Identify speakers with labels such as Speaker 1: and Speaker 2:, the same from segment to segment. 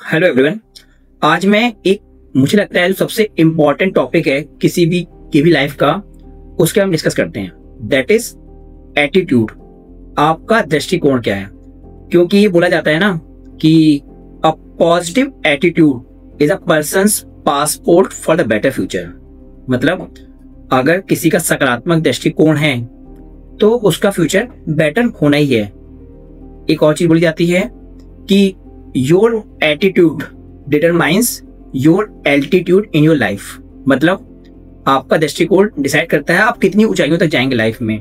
Speaker 1: Hello everyone. आज मैं मुझे लगता है जो सबसे इम्पोर्टेंट टॉपिक है किसी भी की भी लाइफ का, उसके हम डिस्कस करते हैं। That is attitude. आपका दृष्टिकोण क्या है? क्योंकि ये बोला जाता है ना कि a positive attitude is a persons passport for the better future. मतलब अगर किसी का सकारात्मक दृष्टिकोण है तो उसका फ्यूचर बेटर होना ही है। एक और चीज बोली जाती है कि your attitude determines your altitude in your life. मतलब आपका दृष्टिकोण डिसाइड करता है आप कितनी ऊंचाइयों तक जाएंगे लाइफ में।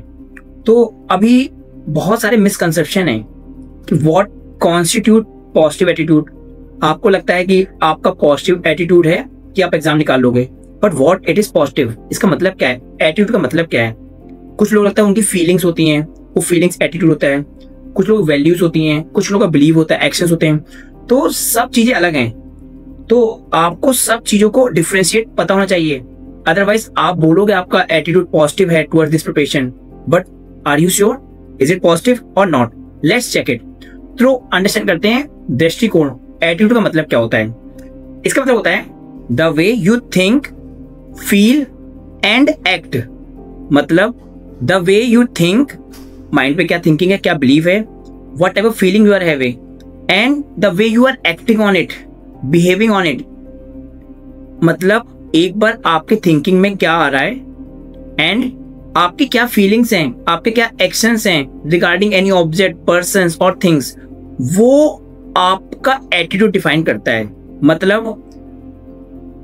Speaker 1: तो अभी बहुत सारे मिसकंसेप्शन है कि व्हाट कॉन्स्टिट्यूट पॉजिटिव एटीट्यूड। आपको लगता है कि आपका पॉजिटिव एटीट्यूड है कि आप एग्जाम निकाल लोगे, but what it is positive, इसका मतलब क्या है? एटीट्यूड का मतलब क्या है? कुछ लोग लगता है उनकी फीलिंग्स होती हैं, वो फीलिंग्स एटीट्यूड होता है। कुछ लोग वैल्यूज होती हैं, कुछ लोगों का बिलीव होता है, एक्शंस होते हैं। तो सब चीजें अलग हैं। तो आपको सब चीजों को डिफरेंशिएट पता होना चाहिए। अदरवाइज आप बोलोगे आपका एटीट्यूड पॉजिटिव है towards this preparation, but are you sure? Is it positive और नॉट? Let's check it. तो अंडरस्टैंड करते हैं दृष्टिकोण, एटीट्यूड का मतलब क्या होता है। इसका मतलब होता है the way you think, feel and act. मतलब the way you think, mind पे क्या थिंकिंग है, क्या बिलीव है, whatever feeling you are having, and the way you are acting on it, behaving on it. मतलब एक बार आपके thinking में क्या आ रहा है एंड आपकी क्या फीलिंग्स हैं, आपके क्या एक्शंस हैं रिगार्डिंग एनी ऑब्जेक्ट, पर्सन्स और थिंग्स, वो आपका एटीट्यूड डिफाइन करता है। मतलब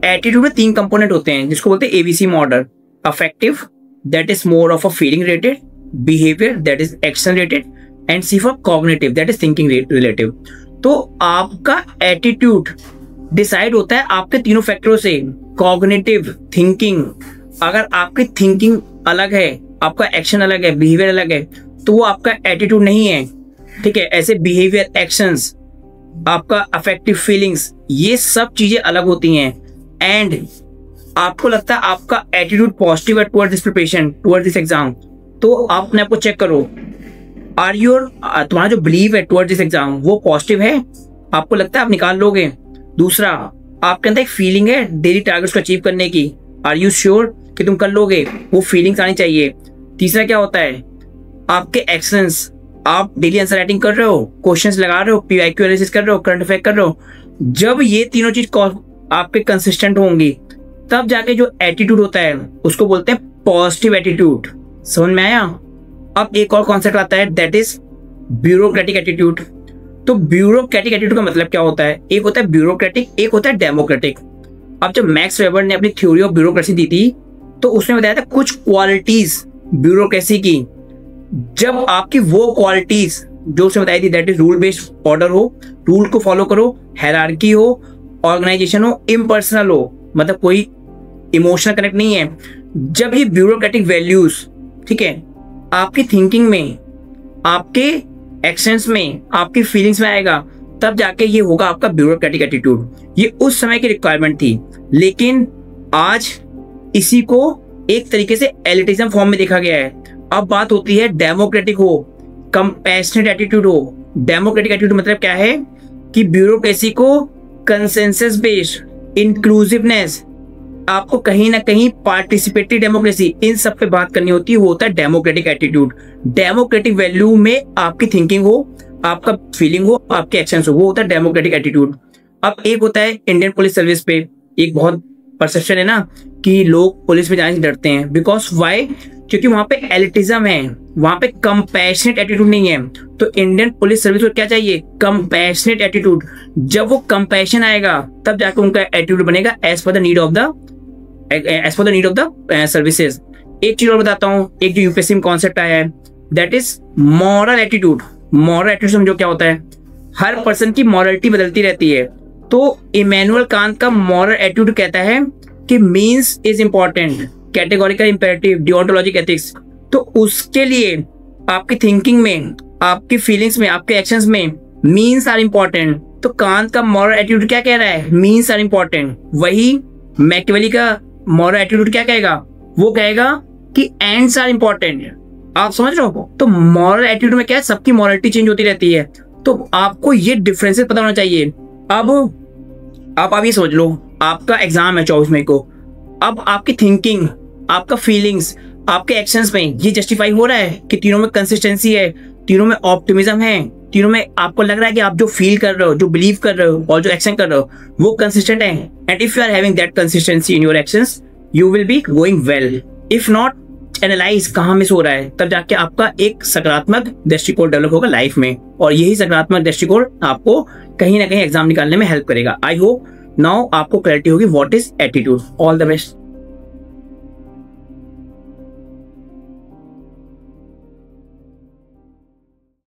Speaker 1: एटीट्यूड में 3 कंपोनेंट होते हैं जिसको बोलते हैं ABC model. Affective, that is more of a feeling related, behaviour that is action related, and C for cognitive that is thinking relative. तो आपका एटीट्यूड डिसाइड होता है आपके तीनों फैक्टरों से। कॉग्निटिव थिंकिंग, अगर आपकी थिंकिंग अलग है, आपका एक्शन अलग है, बिहेवियर अलग है, तो वो आपका एटीट्यूड नहीं है। ठीक है, ऐसे बिहेवियर, एक्शंस, आपका अफेक्टिव फीलिंग्स, ये सब चीजें अलग होती हैं। एंड आपको लगता है आपका एटीट्यूड पॉजिटिव है towards this preparation, towards this exam, तो आप अपने आप को चेक करो। आर योर, तुम्हारा जो बिलीव है टुवर्ड्स दिस एग्जाम वो पॉजिटिव है? आपको लगता है आप निकाल लोगे? दूसरा, आपके अंदर एक फीलिंग है डेली टारगेट्स को अचीव करने की, आर यू श्योर कि तुम कर लोगे? वो फीलिंग्स आनी चाहिए। तीसरा क्या होता है? आपके एक्शंस, आप डेली आंसर राइटिंग कर रहे हो, क्वेश्चंस लगा रहे हो, पीवाईक्यू एनालिसिस कर रहे हो, करंट अफेयर कर रहे हो। जब ये तीनों चीज आपके कंसिस्टेंट होंगी तब जाके जो एटीट्यूड होता है उसको बोलते हैं पॉजिटिव एटीट्यूड। समझ में आया? अब एक और कॉन्सेप्ट आता है दैट इज ब्यूरोक्रेटिक एटीट्यूड। तो ब्यूरोक्रेटिक एटीट्यूड का मतलब क्या होता है? एक होता है ब्यूरोक्रेटिक, एक होता है डेमोक्रेटिक। अब जब मैक्स वेबर ने अपनी थ्योरी ऑफ ब्यूरोक्रेसी दी थी तो उसने बताया था कुछ क्वालिटीज ब्यूरोक्रेसी की। जब आपकी वो क्वालिटीज जो उसने बताई थी that is rule based order हो, रूल को फॉलो करो, हायरार्की हो, ऑर्गेनाइजेशन हो, इम्पर्सनल हो, मतलब कोई इमोशनल कनेक्ट नहीं है। जब ये ब्यूरोक्रेटिक वैल्यूज, ठीक है, आपकी थिंकिंग में, आपके एक्शंस में, आपकी फीलिंग्स में आएगा, तब जाके ये होगा आपका ब्यूरोक्रेटिक एटीट्यूड। ये उस समय की रिक्वायरमेंट थी, लेकिन आज इसी को एक तरीके से एलिटिज्म फॉर्म में देखा गया है। अब बात होती है डेमोक्रेटिक हो, कंपैशनेट एटीट्यूड हो। डेमोक्रेटिक एटीट्यूड मतलब क्या है कि ब्यूरोक्रेसी को कंसेंसस बेस्ड, इंक्लूसिवनेस, आपको कहीं ना कहीं पार्टिसिपेटरी डेमोक्रेसी, इन सब पे बात करनी होती है, वो होता है डेमोक्रेटिक एटीट्यूड। डेमोक्रेटिक वैल्यू में आपकी थिंकिंग हो, आपका फीलिंग हो, आपके एक्शंस हो, वो होता है डेमोक्रेटिक एटीट्यूड। अब एक होता है इंडियन पुलिस सर्विस पे एक बहुत परसेप्शन है ना कि लोग पुलिस में जाने से डरते हैं। Because why? क्योंकि वहां पे एलिटिज्म है, वहां पे कंपैशनेट एटीट्यूड नहीं है। तो इंडियन पुलिस सर्विस को क्या चाहिए? Compassionate attitude. जब वो कंपैशन आएगा तब जाकर उनका एटीट्यूड बनेगा as per the need of the services. एक चीज और बताता हूँ, एक जो यूपीएससी में कॉन्सेप्ट आया है that is moral attitude. Moral attitude समझो क्या होता है? हर पर्सन की मॉरलिटी बदलती रहती है। तो इमैनुअल कांत का मॉरल एटीट्यूड कहता है कि means is important, categorical imperative, deontologic ethics. तो उसके लिए आपकी थिंकिंग में, आपकी फीलिंग्स में, आपके एक्शंस में मीन्स आर इंपॉर्टेंट। तो कांत का मॉरल एटीट्यूड क्या कह रहा है? Means are important. वही मैकियावेली का मॉरल एटीट्यूड क्या कहेगा? वो कहेगा कि एंड्स आर इंपॉर्टेंट। आप समझ रहे हो? तो मॉरल एटीट्यूड में क्या है? सबकी मॉरलिटी चेंज होती रहती है। तो आपको ये डिफरेंसेस पता होना चाहिए। अब आप ये सोच लो, आपका एग्जाम है 24 मई को। अब आपकी थिंकिंग, आपका फीलिंग्स, आपके एक्शंस में ये जस्टिफाई हो रहा है कि तीनों में कंसिस्टेंसी है, तीनों में ऑप्टिमिज्म है, तीनों में आपको लग रहा है कि आप जो फील कर रहे हो, जो बिलीव कर रहे हो और जो एक्शन कर रहे हो वो कंसिस्टेंट है। And if you are having that consistency in your actions, you will be going well. If not, analyse कहाँ मिस हो रहा है, तब जाके आपका एक सकारात्मक दृष्टिकोण डेवलप होगा लाइफ में, और यही सकारात्मक दृष्टिकोण आपको कहीं ना कहीं एग्जाम निकालने में हेल्प करेगा। आई होप नाउ आपको क्लैरिटी होगी what is attitude. All the best.